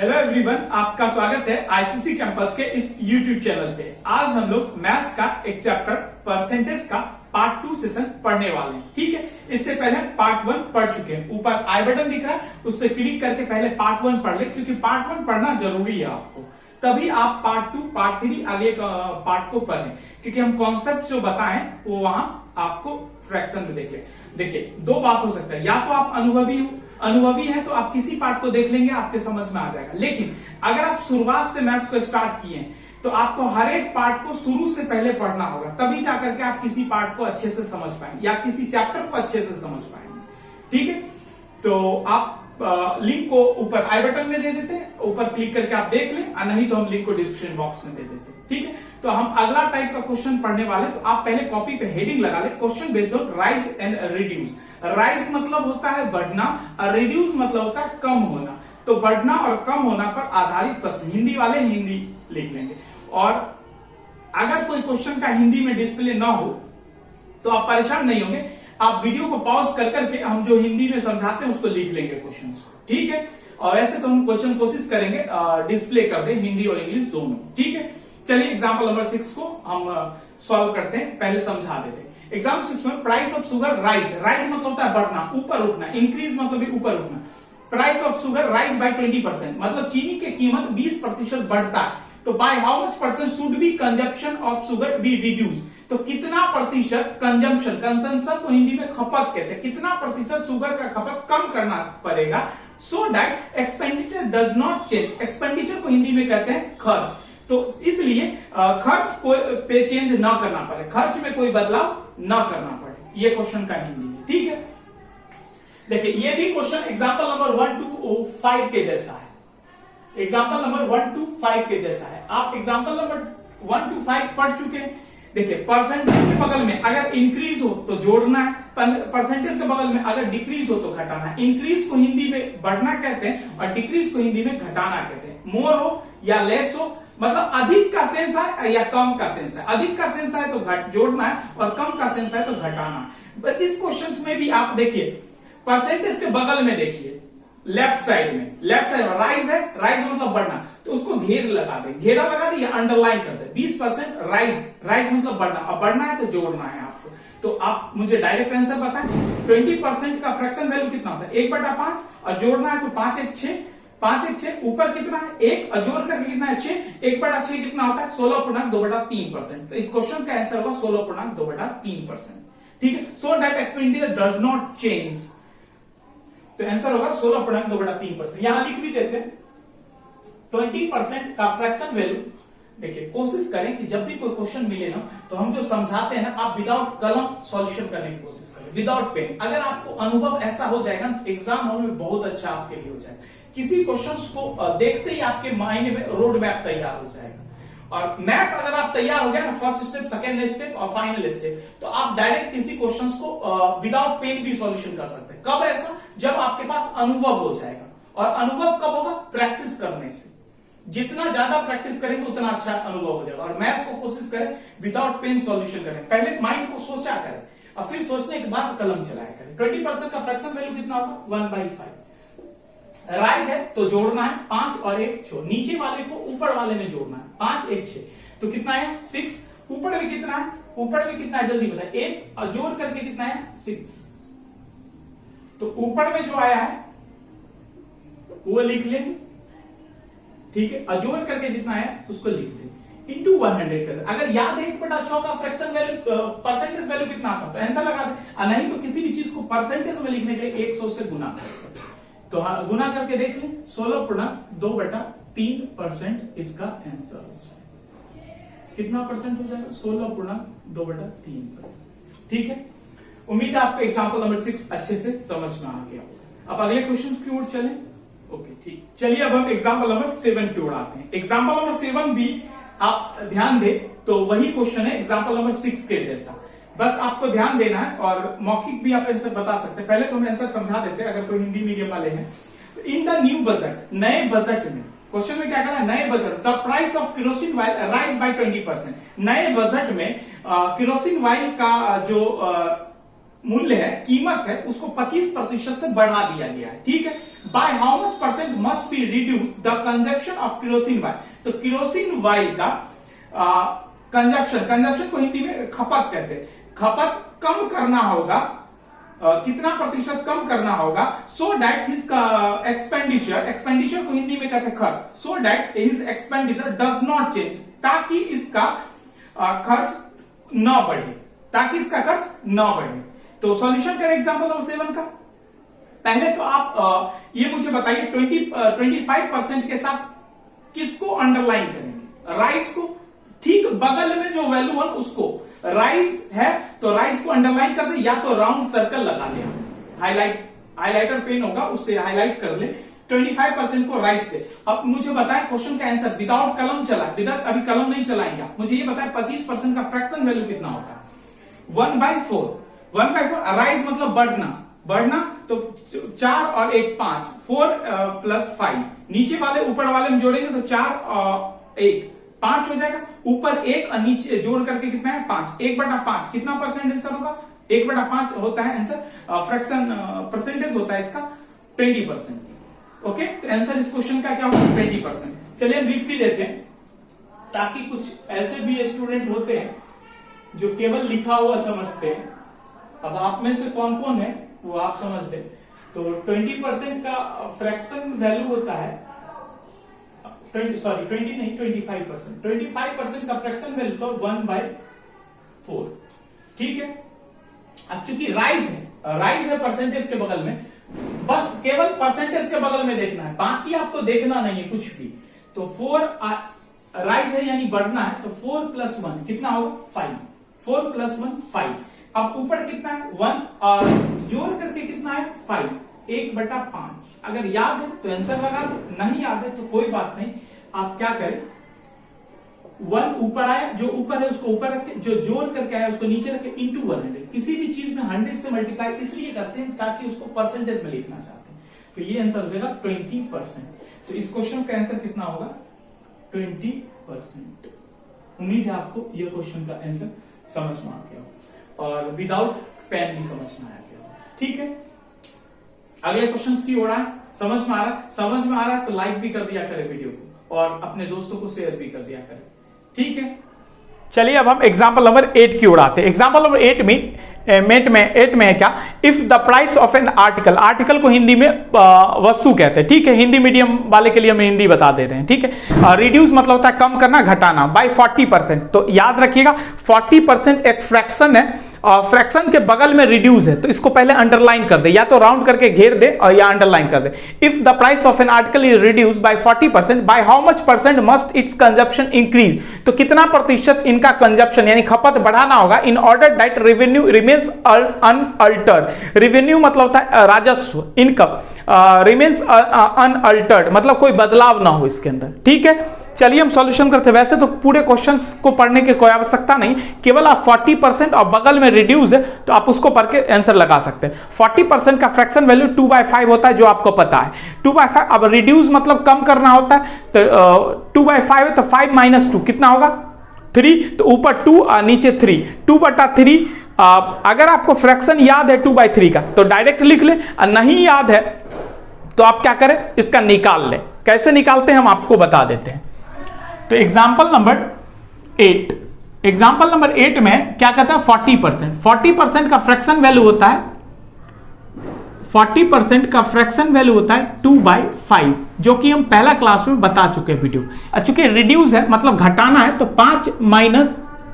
Hello everyone, आपका स्वागत है आईसीसी कैंपस के इस यूट्यूब चैनल पे। आज हम लोग मैथ्स का एक चैप्टर परसेंटेज का पार्ट 2 सेशन पढ़ने वाले हैं। ठीक है, इससे पहले पार्ट 1 पढ़ चुके हैं। ऊपर आई बटन दिख रहा है, उस पर क्लिक करके पहले पार्ट 1 पढ़ ले, क्योंकि पार्ट 1 पढ़ना जरूरी है आपको, तभी आप पार्ट 2 पार्ट 3 आगे पार्ट को पढ़ें, क्योंकि हम कॉन्सेप्ट जो बताएं वो वहां आपको फ्रैक्शन में देख ले। देखिए, दो बात हो सकता है, या तो आप अनुभवी हैं तो आप किसी पार्ट को देख लेंगे, आपके समझ में आ जाएगा। लेकिन अगर आप शुरुआत से मैथ्स को स्टार्ट किए हैं तो आपको हर एक पार्ट को शुरू से पहले पढ़ना होगा, तभी जाकर के आप किसी पार्ट को अच्छे से समझ पाएंगे या किसी चैप्टर को अच्छे से समझ पाएंगे। ठीक है, तो आप लिंक को ऊपर आई बटन में दे देते हैं, ऊपर क्लिक करके आप देख लें, और नहीं तो हम लिंक को डिस्क्रिप्शन बॉक्स में दे देते हैं। ठीक है, तो हम अगला टाइप का क्वेश्चन पढ़ने वाले, तो आप पहले कॉपी पे हेडिंग लगा ले, question based on rise and reduce. Rise मतलब होता है बढ़ना और रिड्यूस मतलब होता है कम होना। तो बढ़ना और कम होना पर आधारित प्रश्न, हिंदी वाले हिंदी लिख लेंगे। और अगर कोई क्वेश्चन का हिंदी में डिस्प्ले ना हो तो आप परेशान नहीं होंगे, आप वीडियो को पॉज कर करके हम जो हिंदी में समझाते हैं उसको लिख लेंगे क्वेश्चन को। ठीक है, और वैसे तो हम क्वेश्चन कोशिश करेंगे डिस्प्ले कर दे, हिंदी और इंग्लिश दोनों। ठीक है, चलिए एग्जाम्पल नंबर 6 को हम सॉल्व करते हैं, पहले समझा देते हैं। एग्जाम्पल 6 में price of sugar rise, rise मतलब होता है बढ़ना, ऊपर उठना, इंक्रीज मतलब भी ऊपर उठना। Price of sugar rise by 20%, मतलब चीनी की कीमत 20% बढ़ता है। तो by how much percent should be consumption of sugar be reduce, तो कितना प्रतिशत कंजम्पशन, कंजम्पशन को हिंदी में खपत कहते हैं, कितना प्रतिशत शुगर का खपत कम करना पड़ेगा, so that expenditure does not change. Expenditure को हिंदी में कहते हैं खर्च, तो इसलिए खर्च को पे चेंज ना करना पड़े, खर्च में कोई बदलाव ना करना पड़े। ये क्वेश्चन का हिंदी है। ठीक है, देखिए ये भी क्वेश्चन एग्जांपल नंबर 1 to 5 के जैसा है, एग्जांपल नंबर 1 to 5 के जैसा है। आप एग्जांपल नंबर 1 to 5 पढ़ चुके हैं। देखिए, परसेंटेज के बगल में अगर इंक्रीज हो तो जोड़ना है, परसेंटेज के बगल में अगर डिक्रीज हो तो घटाना है। इंक्रीज को हिंदी में बढ़ना कहते हैं और डिक्रीज को हिंदी में घटाना कहते हैं। मोर हो या लेस हो, मतलब अधिक का सेंस है या कम का सेंस है। अधिक का सेंस है तो जोड़ना है और कम का सेंस है तो घटाना है। इस क्वेश्चन में भी आप देखिए, परसेंटेज के बगल में देखिए, लेफ्ट साइड में राइज है, राइज मतलब बढ़ना, तो उसको घेर लगा दे, घेरा लगा दे या अंडरलाइन कर दे। 20% राइज, राइज मतलब बढ़ना, अब बढ़ना है तो जोड़ना है आपको। तो आप मुझे डायरेक्ट आंसर बताएं, 20% का फ्रैक्शन वैल्यू कितना होता है? 1/5, और जोड़ना है तो 5 1 6, 5 1 6, ऊपर कितना है 1 और जोड़ करके कितना है 6, 1/6 कितना होता है 16.2/3%। तो इस क्वेश्चन का आंसर होगा 16.2/3%। ठीक है, so that expenditure does not change, तो आंसर होगा 16.2/3%। यहां लिख भी देते हैं 20% का फ्रैक्शन वैल्यू। देखिए, कोशिश करें कि जब भी कोई क्वेश्चन मिले ना, तो हम जो समझाते हैं ना, आप विदाउट कलम सॉल्यूशन करने की कोशिश करें, विदाउट पेन। अगर आपको अनुभव ऐसा हो जाएगा ना, एग्जाम हॉल में बहुत अच्छा आपके लिए हो जाएगा। किसी क्वेश्चंस को देखते ही आपके माइंड में रोड मैप तैयार हो जाएगा, और मैप अगर आप तैयार हो गया ना, फर्स्ट स्टेप, सेकंड स्टेप और फाइनल स्टेप, तो आप डायरेक्ट किसी क्वेश्चंस को विदाउट पेन भी सॉल्यूशन कर सकते हैं। कब ऐसा? जब आपके पास अनुभव हो जाएगा। और अनुभव कब होगा? प्रैक्टिस करने से। जितना ज्यादा प्रैक्टिस करेंगे उतना अच्छा अनुभव हो जाएगा। और मैथ्स को कोशिश करें विदाउट पेन सॉल्यूशन करें, पहले माइंड को सोचा करें और फिर सोचने के बाद कलम चलाया करें। 20% का फ्रैक्शन वैल्यू कितना होगा? 1/5। राइज है तो जोड़ना है 5 और 1 छोड़, नीचे वाले को ऊपर वाले में जोड़ना है, 5 1 6, तो कितना है 6। ऊपर में कितना है? ऊपर में कितना है जल्दी बताए, 1 और जोड़ करके कितना है 6। तो ऊपर में जो आया है वो लिख लें, ठीक है, और जोड़ करके जितना है उसको लिख दें, इंटू 100 कर। अगर याद है 1/6 का फ्रैक्शन वैल्यू, परसेंटेज वैल्यू कितना आता है तो आंसर लगा दे, और नहीं तो किसी भी चीज को परसेंटेज में लिखने के लिए 100 से गुना करें। तो गुना करके देख लें, 16.2/3% इसका आंसर हो जाएगा। कितना परसेंट हो जाएगा? 16.2/3%। ठीक है, उम्मीद है आपको एग्जांपल नंबर 6 अच्छे से समझ में आ गया होगा। अब अगले क्वेश्चंस की ओर चलें। ओके, ठीक, चलिए अब हम एग्जांपल नंबर 7 की ओर आते हैं। एग्जांपल नंबर 7 भी आप ध्यान दें तो वही क्वेश्चन है एग्जांपल नंबर 6 के जैसा, बस आपको ध्यान देना है और मौखिक भी आप आंसर बता सकते हैं। पहले तो हम आंसर समझा देते हैं अगर कोई हिंदी मीडियम वाले हैं। तो इन द न्यू बजट, नए बजट में, क्वेश्चन में क्या कहना है? नए budget, the price of kerosene oil rise by 20%। नए बजट में केरोसिन ऑयल का जो मूल्य है, कीमत है, उसको 25% से बढ़ा दिया गया है। ठीक है, bye how much percent must be reduce the consumption of kerosene oil. तो केरोसिन ऑयल का कंजप्शन को हिंदी में खपत कहते हैं, खपत कम करना होगा, कितना प्रतिशत कम करना होगा, सो दैट हिज एक्सपेंडिचर को हिंदी में कहते हैं खर्च, so that his expenditure does not change, ताकि इसका खर्च न बढ़े, ताकि इसका खर्च न बढ़े। तो सॉल्यूशन करें एग्जांपल नंबर 7 का। पहले तो आप ये मुझे बताइए 25% के साथ किसको अंडरलाइन करेंगे? राइस को, ठीक बगल में जो वैल्यू है उसको, राइस है तो राइस को अंडरलाइन कर दे, या तो राउंड सर्कल लगा ले, हाईलाइटर पेन होगा उससे हाईलाइट कर ले 25% को राइस से। अब मुझे बताएं क्वेश्चन का आंसर विदाउट कलम चला, विदाउट अभी कलम नहीं चलाएंगे आप, मुझे ये बताएं 25% का फ्रैक्शन वैल्यू कितना होता है? 1/4। 1/4 राइस मतलब बढ़ना तो 4 और 1 5, 4 + 5, नीचे वाले ऊपर वाले में जोड़ेंगे तो 4 और 1 5 हो जाएगा, ऊपर 1 और नीचे जोड़ करके कितना है 5, 1/5 कितना परसेंट आंसर होगा? 1/5 होता है आंसर, फ्रैक्शन परसेंटेज होता है इसका 20%। ओके, तो आंसर इस क्वेश्चन का क्या होगा? 20%। चलिए हम लिख भी देते हैं, ताकि कुछ ऐसे भी स्टूडेंट होते हैं जो केवल लिखा हुआ समझते हैं। अब आप में से कौन कौन है वो आप समझ ले। तो 20% का फ्रैक्शन वैल्यू होता है 25%। 25% का फ्रैक्शन वैल्यू तो 1/4, ठीक है। अब चूंकि राइज है परसेंटेज के बगल में, बस केवल परसेंटेज के बगल में देखना है, बाकी आपको देखना नहीं है कुछ भी। तो 4 राइज है यानी बढ़ना है, तो 4 + 1 कितना होगा? 5। 4 + 1 5। अब ऊपर कितना है? 1 और जोड़ करके कितना है? 5। 1/5। अगर याद है तो आंसर लगा दो, नहीं याद है तो कोई बात नहीं, आप क्या करें 1 ऊपर आया, जो ऊपर है उसको ऊपर रखें, जो जोड़ करके आया उसको नीचे रखें, इंटू 100। किसी भी चीज में 100 से मल्टीप्लाई इसलिए करते हैं ताकि उसको परसेंटेज में लिखना चाहते हैं। तो ये आंसर हो जाएगा 20%। तो इस क्वेश्चन का आंसर कितना होगा? 20%। उम्मीद है आपको ये क्वेश्चन का आंसर समझ में आ गया और विदाउट पेन भी समझ में आ गया, ठीक है। अगले क्वेश्चंस की ओर आए। समझ में आ रहा है तो लाइक भी कर दिया करें वीडियो को और अपने दोस्तों को शेयर भी कर दिया करें, ठीक है। चलिए अब हम एग्जाम्पल नंबर 8 की ओर आते हैं। एग्जाम्पल नंबर 8 में है क्या? If the price of an article को हिंदी में वस्तु कहते हैं, ठीक है। हिंदी मीडियम वाले के लिए हम हिंदी बता दे रहे हैं, ठीक है। रिड्यूस मतलब होता है कम करना, घटाना, बाय 40%। तो याद रखिएगा 40% एक फ्रैक्शन है, फ्रैक्शन के बगल में रिड्यूस है, तो इसको पहले अंडरलाइन कर दे, या तो राउंड करके घेर दे और या अंडरलाइन कर दे। If the price of an article is reduce by 40%, by how much percent must its consumption increase. तो कितना प्रतिशत इनका कंजप्शन यानी खपत बढ़ाना होगा, in order that revenue remains unaltered. Revenue मतलब होता है राजस्व, इनकम, रिमेन्स अनअल्टर्ड मतलब कोई बदलाव ना हो इसके अंदर, ठीक है। चलिए हम सॉल्यूशन करते हैं। वैसे तो पूरे क्वेश्चंस को पढ़ने की कोई आवश्यकता नहीं, केवल आप 40% और बगल में रिड्यूस है तो आप उसको पढ़ के आंसर लगा सकते हैं। 40% का फ्रैक्शन वैल्यू 2/5 होता है, जो आपको पता है 2/5। अब रिड्यूस मतलब कम करना होता है, तो 2/5 है तो 5 - 2 कितना होगा? 3। तो ऊपर 2 और नीचे 3, 2/3। अगर आपको फ्रैक्शन याद है 2/3 का तो डायरेक्ट लिख ले, और नहीं याद है तो आप क्या करें, इसका निकाल लें। कैसे निकालते हैं हम आपको बता देते हैं। तो एग्जाम्पल नंबर 8 में क्या कहता है? 40% का फ्रैक्शन वैल्यू होता है 40% का फ्रैक्शन वैल्यू होता है 2/5, जो कि हम पहला क्लास में बता चुके हैं वीडियो। चूंकि रिड्यूस है मतलब घटाना है, तो 5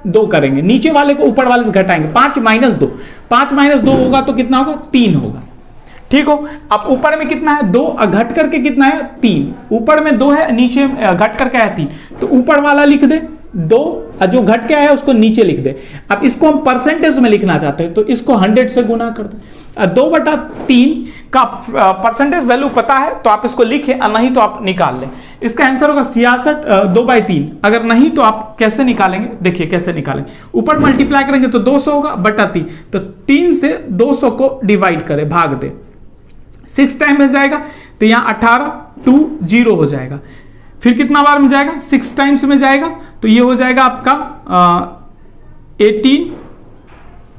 - 2 करेंगे, नीचे वाले को ऊपर वाले से घटाएंगे। 5 - 2, 5 - 2 होगा तो कितना होगा? 3 होगा, ठीक हो। अब ऊपर में कितना है? 2 और घट करके कितना है? 3। ऊपर में 2 है, नीचे घट करके है 3, तो ऊपर वाला लिख दे 2 और जो घट के आया है उसको नीचे लिख दे। अब इसको हम परसेंटेज में लिखना चाहते हैं तो इसको 100 से गुना कर दे। 2/3 का परसेंटेज वैल्यू पता है तो आप इसको लिखें, और नहीं तो आप निकाल लें। इसका आंसर होगा 66, 2/3। अगर नहीं तो आप कैसे निकालेंगे? देखिए कैसे निकालेंगे। ऊपर मल्टीप्लाई करेंगे तो 200 होगा बटा 3, तो 3 से 200 को डिवाइड करें, भाग दे, 6 टाइम में जाएगा तो यहां 18, 2 0 हो जाएगा। फिर कितना बार में जाएगा? 6 टाइम्स में जाएगा, तो ये हो जाएगा आपका 18,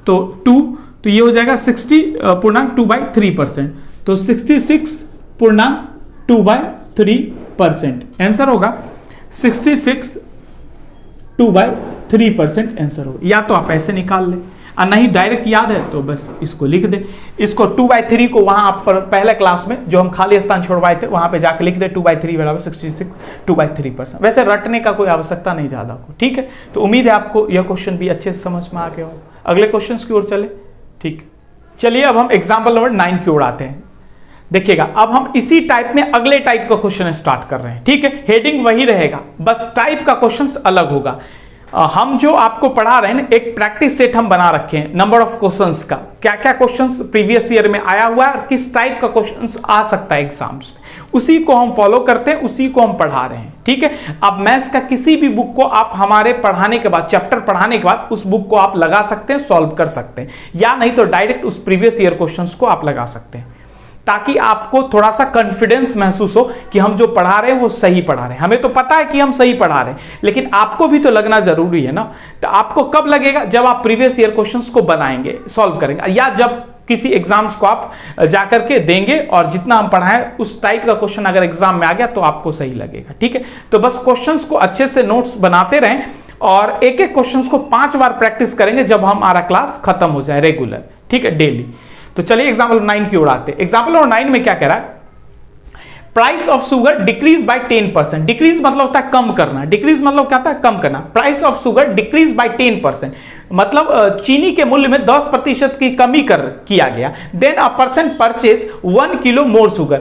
तो 2, तो ये हो जाएगा 60 पूर्णांक 2/3%। तो 66 पूर्णांक 2/3%। आंसर होगा 66 2/3% आंसर होगा। या तो आप ऐसे निकाल लें और नहीं डायरेक्ट याद है तो बस इसको लिख दे। इसको 2/3 को वहां आप पहले क्लास में जो हम खाली स्थान छोड़वाए थे वहां पे जाके लिख दे 2/3 बराबर 66 2/3%। वैसे रटने का कोई आवश्यकता नहीं ज्यादा को, ठीक है। तो उम्मीद है आपको यह क्वेश्चन भी अच्छे से समझ में आ गया हो। अगले क्वेश्चन की ओर चले, ठीक। चलिए अब हम एग्जाम्पल नंबर 9 की ओर आते हैं। देखिएगा अब हम इसी टाइप में अगले टाइप का क्वेश्चन स्टार्ट कर रहे हैं, ठीक है। हेडिंग वही रहेगा, बस टाइप का क्वेश्चन अलग होगा। हम जो आपको पढ़ा रहे हैं एक प्रैक्टिस सेट हम बना रखे हैं नंबर ऑफ क्वेश्चंस का, क्या क्या क्वेश्चंस प्रीवियस ईयर में आया हुआ है और किस टाइप का क्वेश्चंस आ सकता है एग्जाम्स में, उसी को हम फॉलो करते हैं, उसी को हम पढ़ा रहे हैं, ठीक है। अब मैथ्स का किसी भी बुक को आप हमारे पढ़ाने के बाद, चैप्टर पढ़ाने के बाद उस बुक को आप लगा सकते हैं, सॉल्व कर सकते हैं, या नहीं तो डायरेक्ट उस प्रीवियस ईयर क्वेश्चंस को आप लगा सकते हैं, ताकि आपको थोड़ा सा कॉन्फिडेंस महसूस हो कि हम जो पढ़ा रहे हैं वो सही पढ़ा रहे हैं। हमें तो पता है कि हम सही पढ़ा रहे हैं, लेकिन आपको भी तो लगना जरूरी है ना। तो आपको कब लगेगा? जब आप प्रीवियस ईयर क्वेश्चंस को बनाएंगे, सॉल्व करेंगे, या जब किसी एग्जाम्स को आप जाकर के देंगे और जितना हम पढ़ाएं उस टाइप का क्वेश्चन अगर एग्जाम में आ गया तो आपको सही लगेगा, ठीक है। तो बस क्वेश्चंस को अच्छे से नोट्स बनाते रहें और एक एक क्वेश्चंस को 5 बार प्रैक्टिस करेंगे जब हमारा क्लास खत्म हो जाए रेगुलर, ठीक है, डेली। तो चलिए एग्जाम्पल 9 की ओर आते हैं। एग्जाम्पल नंबर 9 में क्या कह रहा है? Price of sugar decrease by 10%। Decrease मतलब होता है कम करना, डिक्रीज मतलब क्या होता है? कम करना। Price of sugar decrease by 10%, मतलब चीनी के मूल्य में 10% की कमी किया गया। Then a person purchase 1 kilo more sugar.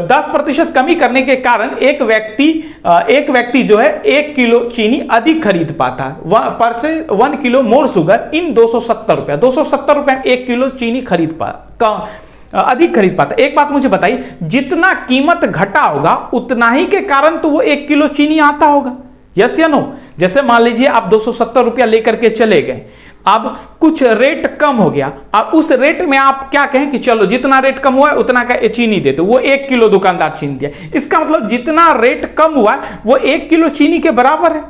10% कमी करने के कारण एक व्यक्ति जो है 1 किलो चीनी अधिक खरीद पाता है। Purchase 1 kilo more sugar in 270 रुपया। 270 रुपया 1 किलो चीनी अधिक खरीद पाता। एक बात मुझे बताइए, जितना कीमत घटा होगा उतना ही के कारण तो वो 1 किलो चीनी आता होगा, यस या नो? जैसे मान लीजिए आप 270 रुपया लेकर के चले गए, अब कुछ रेट कम हो गया, अब उस रेट में आप क्या कहें कि चलो जितना रेट कम हुआ है उतना का चीनी दे दो, वो 1 किलो दुकानदार चीनी दिया। इसका मतलब जितना रेट कम हुआ है वो 1 किलो चीनी के बराबर है,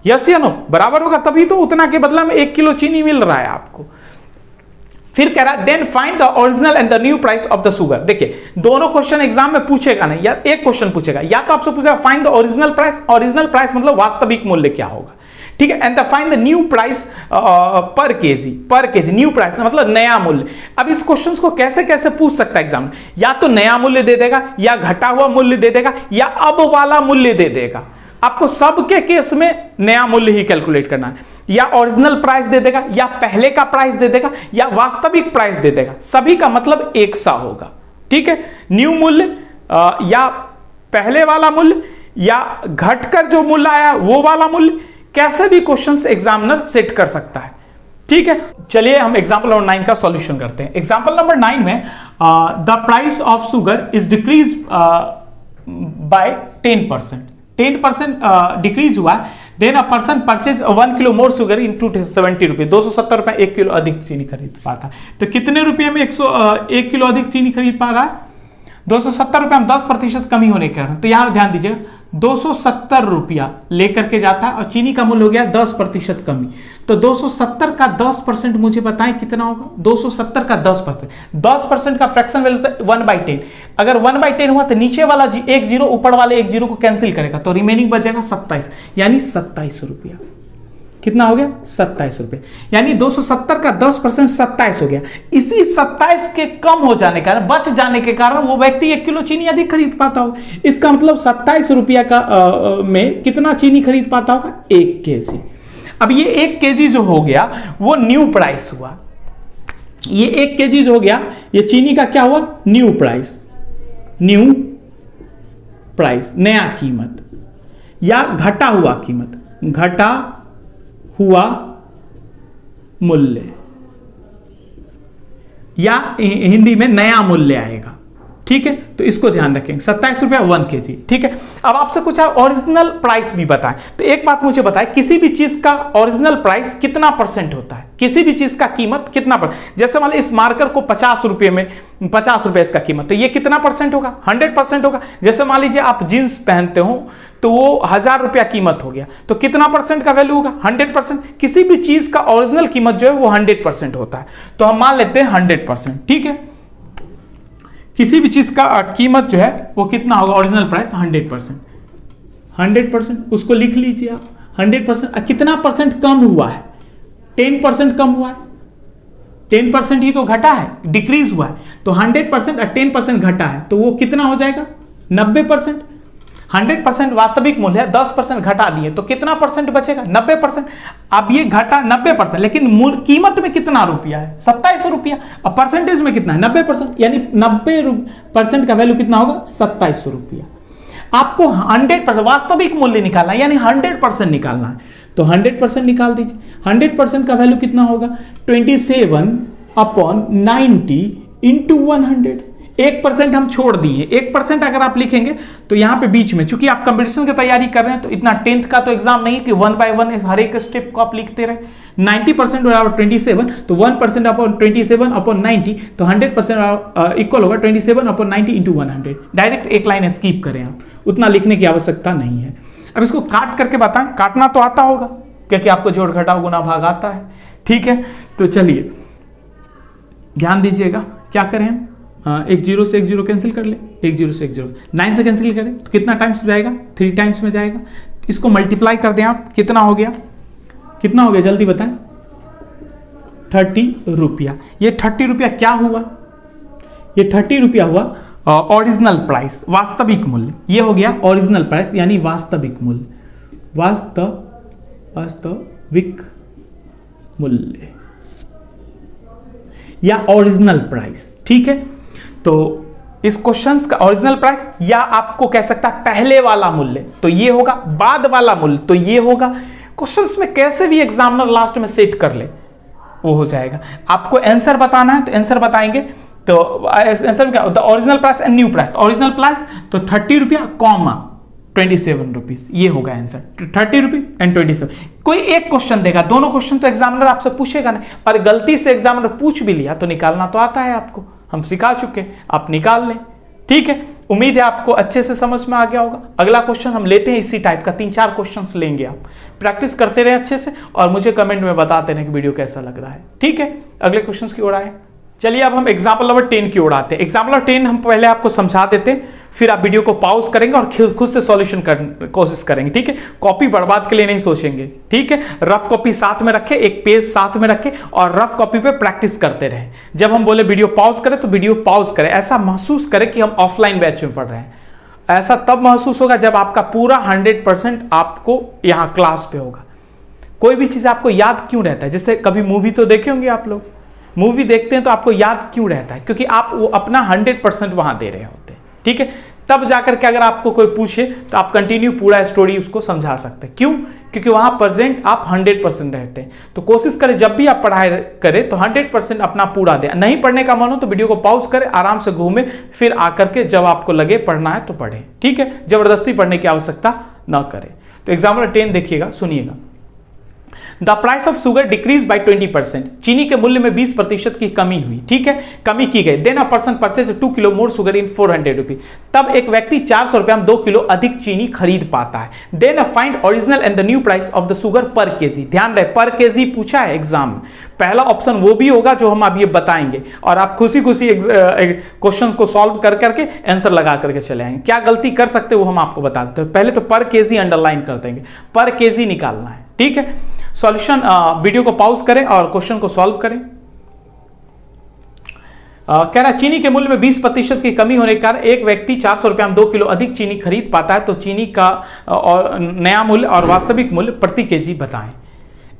यस या नो? बराबर होगा तभी तो उतना के बदला में 1 किलो चीनी मिल रहा है आपको। फिर कह रहा है then find the original and the new price of the sugar. देखिए दोनों क्वेश्चन एग्जाम में पूछेगा नहीं, या एक क्वेश्चन पूछेगा, या तो आपसे पूछेगा find the original price. Original price मतलब वास्तविक मूल्य क्या होगा, ठीक है। And the find the new price पर केजी। न्यू प्राइस मतलब नया मूल्य। अब इस क्वेश्चन को कैसे कैसे पूछ सकता है एग्जाम, या तो नया मूल्य दे देगा, या घटा हुआ मूल्य दे देगा, या अब वाला मूल्य दे देगा। आपको सबके केस में नया मूल्य ही कैलकुलेट करना है, या ओरिजिनल प्राइस दे देगा, या पहले का प्राइस दे देगा, या वास्तविक प्राइस दे देगा। सभी का मतलब एक सा होगा, ठीक है। न्यू मूल्य या पहले वाला मूल्य, या घटकर जो मूल्य आया वो वाला मूल्य, कैसे भी क्वेश्चंस एग्जामिनर सेट कर सकता है, ठीक है। चलिए हम एग्जांपल नंबर 9 का सॉल्यूशन करते हैं। एग्जांपल नंबर 9 में the price of sugar is decrease by 10%। 10% decrease हुआ। Then a person purchase 1 kilo more sugar in 270 रुपये। 270 रुपये 1 किलो अधिक चीनी खरीद पाता। तो कितने रुपये में 1 किलो अधिक चीनी खरीद पा रहा है? 270 रुपये में 10% कमी होने के कारण, तो यहां ध्यान दीजिएगा 270 रुपया लेकर के जाता है और चीनी का मूल्य हो गया 10% कमी। तो 270 का 10% मुझे बताएं कितना होगा? 270 का 10% का फ्रैक्शन वैल्यू 1/10। अगर 1/10 हुआ तो नीचे वाला एक जीरो ऊपर वाले एक जीरो को कैंसिल करेगा, तो रिमेनिंग बचेगा 27, यानी 27 रुपया। कितना हो गया? 27 रुपये। यानी 270 का 10% 27 हो गया। इसी 27 के कम हो जाने का, बच जाने के कारण वो व्यक्ति 1 किलो चीनी अधिक खरीद पाता होगा। इसका मतलब 27 रुपया का में कितना चीनी खरीद पाता होगा? 1 केजी। अब ये 1 केजी जो हो गया वो न्यू प्राइस हुआ। ये 1 केजी जो हो गया ये चीनी का क्या हुआ? न्यू प्राइस, नया कीमत, या घटा हुआ कीमत, घटा हुआ मूल्य, या हिंदी में नया मूल्य आएगा, ठीक है। तो इसको ध्यान रखेंगे। 27 रुपया 1 केजी, ठीक है। अब आपसे कुछ ओरिजिनल प्राइस भी बताएं, तो एक बात मुझे बताएं, किसी भी चीज का ओरिजिनल प्राइस कितना % होता है? किसी भी चीज का कीमत कितना %? जैसे मान लीजिए इस मार्कर को 50 रुपये में 50 रुपये इसका कीमत, तो ये कितना % होगा? 100% होगा। जैसे मान लीजिए आप जींस पहनते हो तो वो 1000 रुपया कीमत हो गया, तो कितना % का वैल्यू होगा? 100%। किसी भी चीज का ओरिजिनल कीमत जो है वो 100% होता है, तो हम मान लेते हैं 100%, ठीक है। किसी भी चीज का कीमत जो है वो कितना होगा, ओरिजिनल प्राइस 100%। 100% उसको लिख लीजिए आप। 100% कितना परसेंट कम हुआ है, 10% कम हुआ है, 10% ही तो घटा है, डिक्रीज हुआ है। तो 100% और 10% घटा है तो वो कितना हो जाएगा, 90%। 100% वास्तविक मूल्य है, 10% घटा दिए तो कितना परसेंट बचेगा, 90%। अब ये घटा 90%, लेकिन कीमत में कितना रुपया है, 27 रुपया, और परसेंटेज में कितना है, 90%, यानी 90% का वैल्यू कितना होगा, 27 रुपया। आपको 100% वास्तविक मूल्य निकालना है, यानी 100% निकालना है, तो 100% निकाल दीजिए। 100% का वैल्यू कितना होगा, 27/90 इंटू 100। 1% हम छोड़ दिए, 1% अगर आप लिखेंगे तो यहां पे बीच में, चूंकि आप कंपटीशन की तैयारी कर रहे हैं तो इतना 10th का तो एग्जाम नहीं है कि 1 बाय 1 हर एक स्टेप को आप लिखते रहे। 90% बराबर 27, तो 1% अपॉन 27 अपॉन 90, तो 100% इक्वल होगा 27/90 इंटू 100। डायरेक्ट एक लाइन स्किप करें आप, उतना लिखने की आवश्यकता नहीं है। अब इसको काट करके बताएं, काटना तो आता होगा क्योंकि आपको जोड़ घटाव गुना भाग आता है, ठीक है। तो चलिए ध्यान दीजिएगा, क्या करें हम, एक 0 से एक 0 कैंसिल कर ले, एक 0 से एक 0, 9 से कैंसिल करें तो कितना टाइम्स जाएगा, 3 टाइम्स में जाएगा। इसको मल्टीप्लाई कर दें आप, कितना हो गया, कितना हो गया जल्दी बताएं, 30 रुपया। ये 30 रुपया क्या हुआ, ये 30 रुपया हुआ ओरिजिनल प्राइस, वास्तविक मूल्य। ये हो गया ओरिजिनल प्राइस यानी वास्तविक मूल्य, वास्तविक मूल्य या ओरिजिनल प्राइस, ठीक है। तो इस क्वेश्चंस का ओरिजिनल प्राइस, या आपको कह सकता है पहले वाला मूल्य तो ये होगा, बाद वाला मूल्य तो ये होगा। क्वेश्चंस में कैसे भी एग्जामिनर लास्ट में सेट कर ले वो हो जाएगा। आपको आंसर बताना है तो आंसर बताएंगे, तो आंसर में क्या होता है, original price and new price. Original price तो 30 रुपया कॉमा 27 रुपीज, ये होगा आंसर, 30 रुपीज एंड 27। कोई एक क्वेश्चन देगा, दोनों क्वेश्चन तो एग्जामिनर आपसे पूछेगा नहीं, और गलती से एग्जामिनर पूछ भी लिया तो निकालना तो आता है आपको, हम सिखा चुके, आप निकाल लें, ठीक है। उम्मीद है आपको अच्छे से समझ में आ गया होगा। अगला क्वेश्चन हम लेते हैं इसी टाइप का, 3-4 क्वेश्चन लेंगे, आप प्रैक्टिस करते रहे अच्छे से और मुझे कमेंट में बताते रहे कि वीडियो कैसा लग रहा है, ठीक है। अगले क्वेश्चन की ओर आए, चलिए अब हम एग्जाम्पल नंबर 10 की ओर आते हैं। एग्जाम्पल नंबर 10 हम पहले आपको समझा देते हैं, फिर आप वीडियो को पॉज करेंगे और खुद से सॉल्यूशन करने कोशिश करेंगे, ठीक है। कॉपी बर्बाद के लिए नहीं सोचेंगे, ठीक है। रफ कॉपी साथ में रखें, एक पेज साथ में रखें और रफ कॉपी पे प्रैक्टिस करते रहें। जब हम बोले वीडियो पॉज करें तो वीडियो पॉज करें, ऐसा महसूस करें कि हम ऑफलाइन बैच में पढ़ रहे हैं। ऐसा तब महसूस होगा जब आपका पूरा 100% आपको यहाँ क्लास पे होगा। कोई भी चीज आपको याद क्यों रहता है, जैसे कभी मूवी तो देखे होंगे आप लोग, मूवी देखते हैं तो आपको याद क्यों रहता है, क्योंकि आप वो अपना 100% वहां दे रहे होते हैं, ठीक है। तब जाकर के अगर आपको कोई पूछे तो आप कंटिन्यू पूरा स्टोरी उसको समझा सकते हैं। क्यों, क्योंकि वहां प्रेजेंट आप 100% रहते हैं। तो कोशिश करें जब भी आप पढ़ाई करें तो 100% अपना पूरा दें। नहीं पढ़ने का मन हो तो वीडियो को पॉज करें, आराम से घूमें, फिर आकर के जब आपको लगे पढ़ना है तो पढ़ें, ठीक है। जबरदस्ती पढ़ने की आवश्यकता न करें। तो एग्जाम्पल 10 देखिएगा, सुनिएगा। The price of sugar decrease by 20%। चीनी के मूल्य में 20% की कमी हुई, ठीक है, कमी की गई। Then a person purchase 2 kilo more sugar in 400 rupees. तब एक व्यक्ति 400 रुपये में 2 किलो अधिक चीनी खरीद पाता है। Then a find original and the new price of the sugar per kg. ध्यान रहे, पर केजी पूछा है एग्जाम में। पहला ऑप्शन वो भी होगा जो हम अब ये बताएंगे, और आप खुशी खुशी क्वेश्चन को सॉल्व कर करके आंसर लगा करके चले आएंगे। क्या गलती कर सकते वो हम आपको बता देते हैं। पहले तो पर केजी अंडरलाइन कर देंगे, पर केजी निकालना है, ठीक है। सॉल्यूशन, वीडियो को पॉज करें और क्वेश्चन को सॉल्व करें। कह रहा चीनी के मूल्य में 20% की कमी होने के कारण एक व्यक्ति 400 रुपये में 2 किलो अधिक चीनी खरीद पाता है। तो चीनी का और नया मूल्य और वास्तविक मूल्य प्रति केजी बताएं।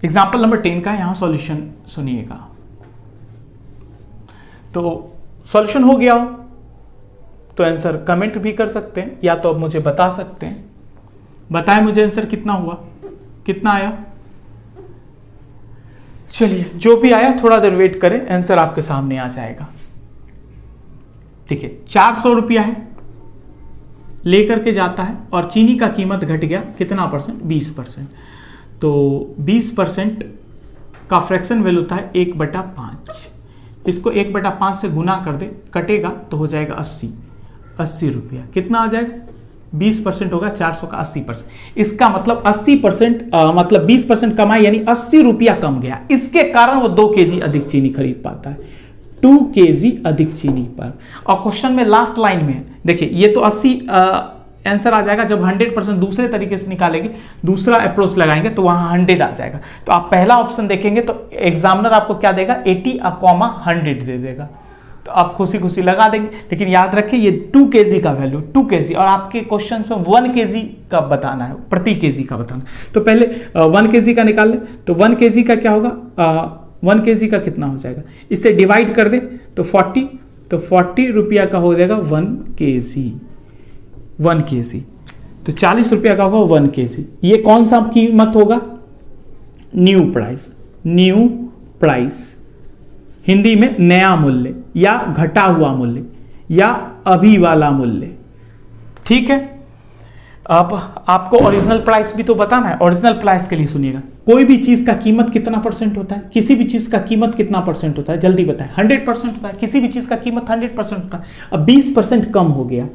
एग्जाम्पल नंबर 10 का यहां सॉल्यूशन सुनिएगा। तो सॉल्यूशन हो गया हो तो आंसर कमेंट भी कर सकते हैं, या तो अब मुझे बता सकते हैं। बताएं मुझे आंसर कितना हुआ, कितना आया। चलिए जो भी आया थोड़ा देर वेट करें, आंसर आपके सामने आ जाएगा, ठीक है। 400 रुपया है, लेकर के जाता है और चीनी का कीमत घट गया कितना परसेंट, 20%। तो 20% का फ्रैक्शन वैल्यू होता है 1/5। इसको 1/5 से गुना कर दे, कटेगा तो हो जाएगा 80 रुपया। कितना आ जाएगा, 20% होगा 400 का 80%। इसका मतलब 80% मतलब 20% कमाई, यानी 80 रुपया कम गया। इसके कारण वो 2 केजी अधिक चीनी खरीद पाता है, 2 kg अधिक चीनी पर। और क्वेश्चन में लास्ट लाइन में देखिए, ये तो 80 आंसर आ जाएगा। जब 100% दूसरे तरीके से निकालेंगे, दूसरा अप्रोच लगाएंगे तो वहां 100 आ जाएगा। तो आप पहला ऑप्शन देखेंगे तो एग्जामिनर आपको क्या देगा, 80,100 दे देगा, तो आप खुशी खुशी लगा देंगे। लेकिन याद रखिए ये 2 kg का वैल्यू, 2 kg, और आपके क्वेश्चन में 1 kg का बताना है, प्रति kg का बताना है। तो पहले 1 kg का निकाल ले, तो 1 kg का क्या होगा, 1 kg का कितना हो जाएगा, इससे डिवाइड कर दे तो 40, तो 40 रुपया का हो जाएगा 1 kg। 1 kg तो 40 रुपया का होगा 1 kg। ये कौन सा कीमत होगा, new price. New price Hindi में नया मूल्य या घटा हुआ मूल्य या अभी वाला मूल्य, ठीक है। अब आपको ओरिजिनल प्राइस भी तो बताना है। ओरिजिनल प्राइस के लिए सुनिएगा, कोई भी चीज का कीमत कितना परसेंट होता है, किसी भी चीज का कीमत कितना परसेंट होता है, जल्दी बताएं। 100% होता है, किसी भी चीज का कीमत 100% होता है। अब 20% कम हो गया,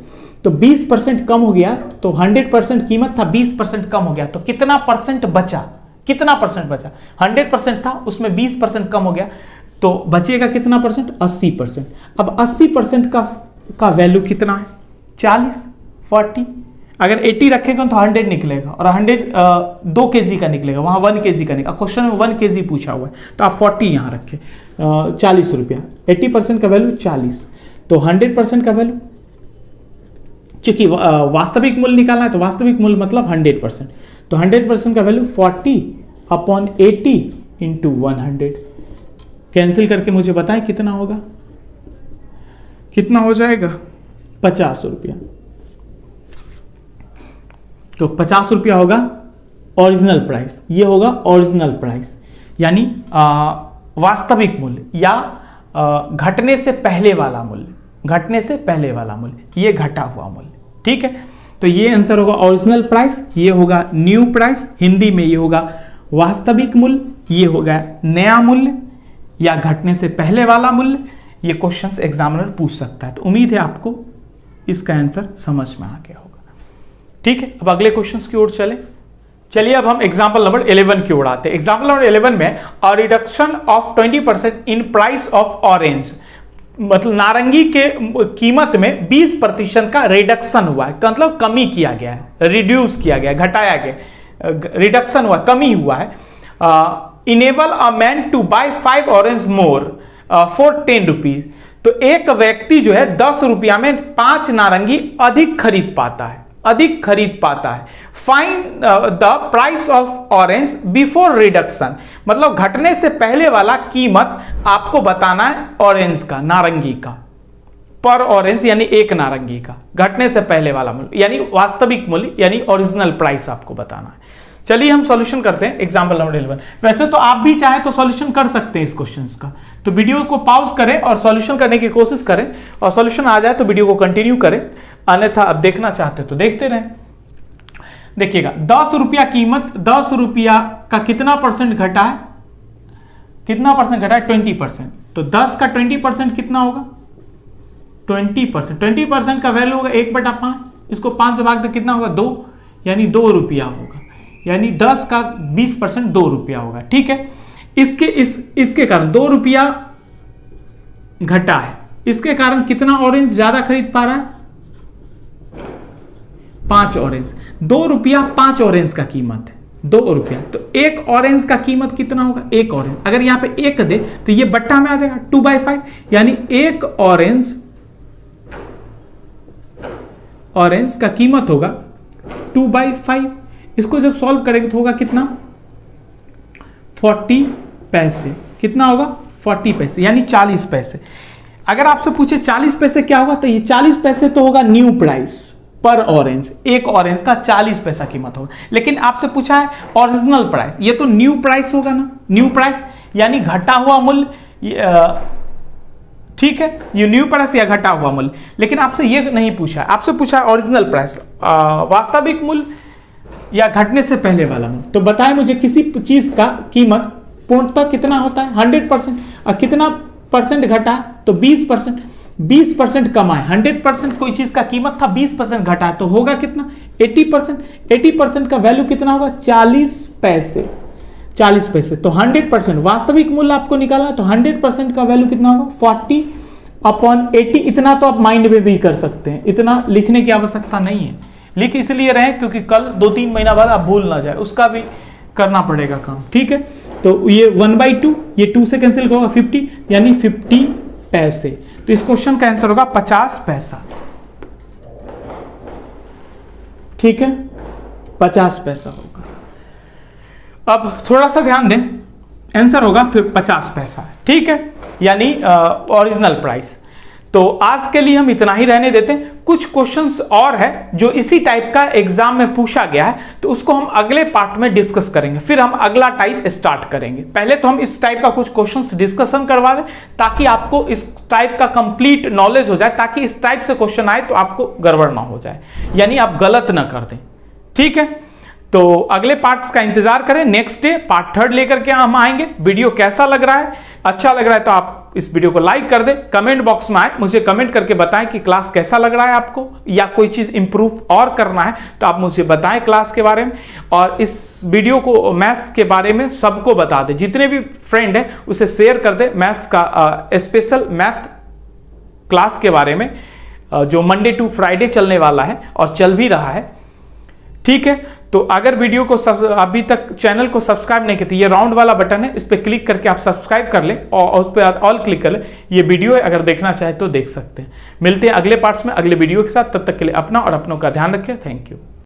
तो 20% कम हो गया तो 100% कीमत था, 20% कम हो गया तो कितना परसेंट बचा, कितना परसेंट बचा, 100% था उसमें 20% कम हो गया तो बचेगा कितना परसेंट, 80%। अब 80% का वैल्यू कितना है, 40, 40। अगर 80 रखेगा तो 100 निकलेगा, और 100 2 kg का निकलेगा, वहां 1 kg का निकलेगा। क्वेश्चन में 1 kg पूछा हुआ है तो आप 40 यहां रखें, 40 रुपया। 80% का वैल्यू 40, तो 100% का वैल्यू, चूंकि वास्तविक मूल्य निकालना है तो वास्तविक मूल्य मतलब 100%, तो 100% का वैल्यू 40/80 इंटू 100। कैंसिल करके मुझे बताएं कितना होगा, कितना हो जाएगा, 50 रुपया। तो 50 रुपया होगा ओरिजिनल प्राइस, ये होगा ओरिजिनल प्राइस, यानी वास्तविक मूल्य या घटने से पहले वाला मूल्य, घटने से पहले वाला मूल्य, ये घटा हुआ मूल्य, ठीक है। तो ये आंसर होगा ओरिजिनल प्राइस, ये होगा न्यू प्राइस, हिंदी में ये होगा वास्तविक मूल्य, ये होगा नया मूल्य या घटने से पहले वाला मूल्य। ये क्वेश्चंस एग्जामिनर पूछ सकता है। तो उम्मीद है आपको इसका आंसर समझ में आ गया होगा, ठीक है। अब अगले क्वेश्चंस की ओर चलिए अब हम एग्जाम्पल नंबर 11 की ओर आते हैं। एग्जाम्पल नंबर 11 में a reduction of 20% in price of orange, मतलब नारंगी के कीमत में 20% का रिडक्शन हुआ है, मतलब कमी किया गया है, रिड्यूस किया गया, घटाया गया, रिडक्शन हुआ, कमी हुआ है। Enable a man to buy 5 orange more for 10 rupees, तो एक व्यक्ति जो है 10 रुपया में 5 नारंगी अधिक खरीद पाता है, अधिक खरीद पाता है। Find the price of orange before reduction, मतलब घटने से पहले वाला कीमत आपको बताना है ऑरेंज का, नारंगी का, पर ऑरेंज यानी एक नारंगी का, घटने से पहले वाला मूल्य यानी वास्तविक मूल्य यानी ओरिजिनल प्राइस आपको बताना है। चलिए हम सॉल्यूशन करते हैं एग्जाम्पल नंबर 11। वैसे तो आप भी चाहे तो सॉल्यूशन कर सकते हैं इस क्वेश्चन का, तो वीडियो को पॉज करें और सॉल्यूशन करने की कोशिश करें, और सॉल्यूशन आ जाए तो वीडियो को कंटिन्यू करें, अन्यथा अब देखना चाहते तो देखते रहें। देखिएगा 10 रुपया कीमत, 10 रुपया का कितना परसेंट घटा है, कितना परसेंट घटा है, 20%। तो 10 का 20% कितना होगा, 20%। 20% का वैल्यू होगा 1/5, इसको 5 से भाग दे कितना होगा, 2, यानी 2 रुपया होगा, यानी 10 का 20% 2 रुपया होगा, ठीक है। इसके कारण 2 रुपया घटा है, इसके कारण कितना ऑरेंज ज्यादा खरीद पा रहा है, 5 ऑरेंज। 2 रुपया 5 ऑरेंज का कीमत है, 2 रुपया, तो एक ऑरेंज का कीमत कितना होगा, एक ऑरेंज। अगर यहां पे 1 दे तो ये बट्टा में आ जाएगा 2/5, यानी एक ऑरेंज का कीमत होगा 2/5। इसको जब सॉल्व करेंगे तो होगा कितना, 40 पैसे, कितना होगा, 40 पैसे, यानी 40 पैसे। अगर आपसे पूछे 40 पैसे क्या होगा, तो ये 40 पैसे तो होगा न्यू प्राइस पर ऑरेंज, एक ऑरेंज का 40 पैसा कीमत होगा। लेकिन आपसे पूछा है ओरिजिनल प्राइस, ये तो न्यू प्राइस होगा ना, न्यू प्राइस यानी घटा हुआ मूल्य, ठीक है, ये न्यू प्राइस या घटा हुआ मूल्य। लेकिन आपसे ये नहीं पूछा है, आपसे पूछा है ओरिजिनल प्राइस, वास्तविक मूल्य या घटने से पहले वाला मूल्य। तो बताएं मुझे किसी चीज का कीमत पूर्णतः कितना होता है, 100%, और कितना परसेंट घटा, तो 20%। 20% कमा है, 100% कोई चीज का कीमत था, 20% घटा है, तो होगा कितना, 80%। 80% का वैल्यू कितना होगा, 40 पैसे। 40 पैसे। तो 100% वास्तविक मूल्य आपको निकालना है, तो 100% का वैल्यू कितना होगा 40/80। इतना तो आप माइंड में भी कर सकते हैं, इतना लिखने की आवश्यकता नहीं है। लिख इसलिए रहे क्योंकि कल 2-3 महीना बाद आप भूल ना जाए, उसका भी करना पड़ेगा काम, ठीक है। तो ये 1/2, ये 2 से कैंसिल होगा 50, यानी 50 पैसे। तो इस क्वेश्चन का आंसर होगा 50 पैसा, ठीक है, 50 पैसा होगा। अब थोड़ा सा ध्यान दें, आंसर होगा फिर 50 पैसा, ठीक है, यानी ओरिजिनल प्राइस। तो आज के लिए हम इतना ही रहने देते हैं। कुछ क्वेश्चंस और है जो इसी टाइप का एग्जाम में पूछा गया है, तो उसको हम अगले पार्ट में डिस्कस करेंगे, फिर हम अगला टाइप स्टार्ट करेंगे। पहले तो हम इस टाइप का कुछ क्वेश्चंस डिस्कशन करवा दें ताकि आपको इस टाइप का कंप्लीट नॉलेज हो जाए, ताकि इस टाइप से क्वेश्चन आए तो आपको गड़बड़ ना हो जाए, यानी आप गलत ना कर दें, ठीक है। तो अगले पार्ट्स का इंतजार करें, नेक्स्ट डे पार्ट 3 लेकर के हम आएंगे। वीडियो कैसा लग रहा है, अच्छा लग रहा है तो आप इस वीडियो को लाइक कर दें, कमेंट बॉक्स में आए मुझे कमेंट करके बताएं कि क्लास कैसा लग रहा है आपको, या कोई चीज इंप्रूव और करना है तो आप मुझे बताएं क्लास के बारे में। और इस वीडियो को मैथ्स के बारे में सबको बता दें, जितने भी फ्रेंड हैं उसे शेयर कर दें मैथ्स का स्पेशल मैथ क्लास के बारे में, जो मंडे टू फ्राइडे चलने वाला है और चल भी रहा है, ठीक है। तो अगर वीडियो को अभी तक चैनल को सब्सक्राइब नहीं किया तो ये राउंड वाला बटन है, इस पर क्लिक करके आप सब्सक्राइब कर लें और उस पर ऑल क्लिक कर लें। ये वीडियो अगर देखना चाहे तो देख सकते हैं। मिलते हैं अगले पार्ट्स में अगले वीडियो के साथ, तब तक के लिए अपना और अपनों का ध्यान रखें। Thank you.